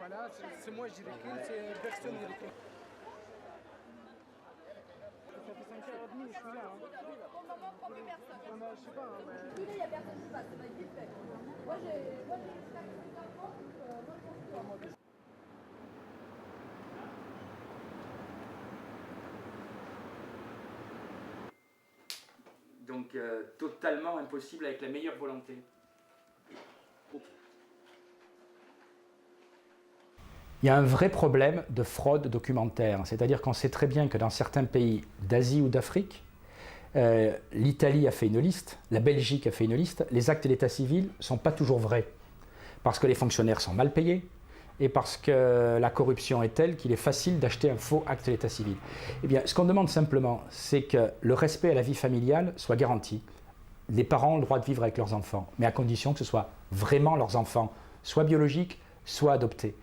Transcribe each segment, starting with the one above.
pas là, c'est moi qui recule, c'est personne qui recule. Ça fait 5h30, je suis là. Pour le moment, combien de personnes? Je sais pas, mais... Il n'y a personne qui passe, ça va être vite fait. Moi, j'ai 5 enfants, donc moi, Donc totalement impossible avec la meilleure volonté. Il y a un vrai problème de fraude documentaire, c'est-à-dire qu'on sait très bien que dans certains pays d'Asie ou d'Afrique, l'Italie a fait une liste, la Belgique a fait une liste, les actes d'état civil ne sont pas toujours vrais, parce que les fonctionnaires sont mal payés, et parce que la corruption est telle qu'il est facile d'acheter un faux acte d'état civil. Eh bien, ce qu'on demande simplement, c'est que le respect à la vie familiale soit garanti. Les parents ont le droit de vivre avec leurs enfants, mais à condition que ce soit vraiment leurs enfants, soit biologiques, soit adoptés.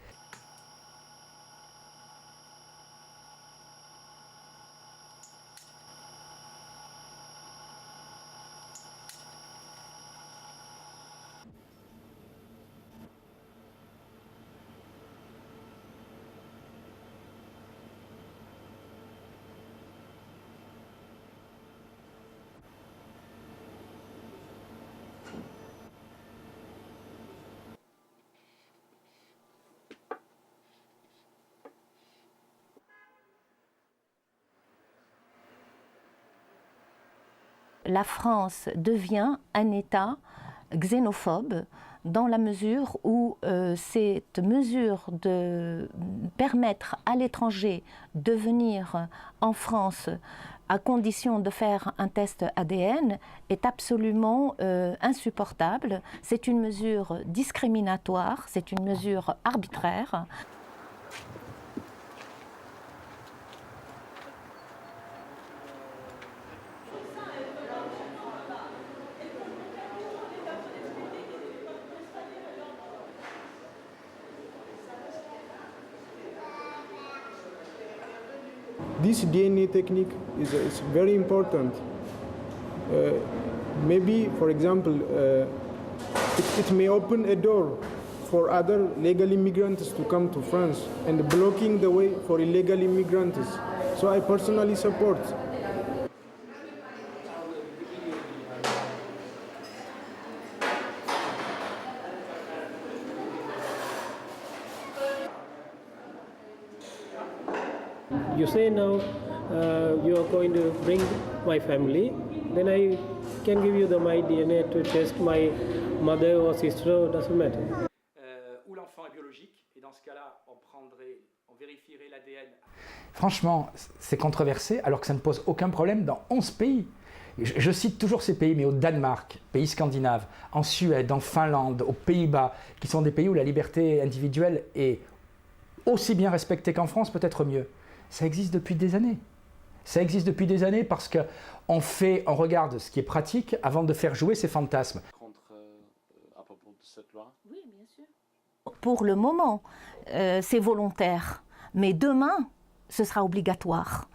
La France devient un État xénophobe dans la mesure où cette mesure de permettre à l'étranger de venir en France à condition de faire un test ADN est absolument insupportable. C'est une mesure discriminatoire, c'est une mesure arbitraire. This DNA technique is very important. Maybe, for example, it may open a door for other legal immigrants to come to France and blocking the way for illegal immigrants. So I personally support. You say now you are going to bring my family, then I can give you my DNA to test my mother or sister, doesn't matter. Où l'enfant est biologique, et dans ce cas-là, on vérifierait l'ADN. Franchement, c'est controversé alors que ça ne pose aucun problème dans 11 pays. Je cite toujours ces pays, mais au Danemark, pays scandinaves, en Suède, en Finlande, aux Pays-Bas, qui sont des pays où la liberté individuelle est aussi bien respectée qu'en France, peut-être mieux. Ça existe depuis des années. Ça existe depuis des années parce qu'on regarde ce qui est pratique avant de faire jouer ses fantasmes. À propos de cette loi? Oui, bien sûr. Pour le moment, c'est volontaire. Mais demain, ce sera obligatoire.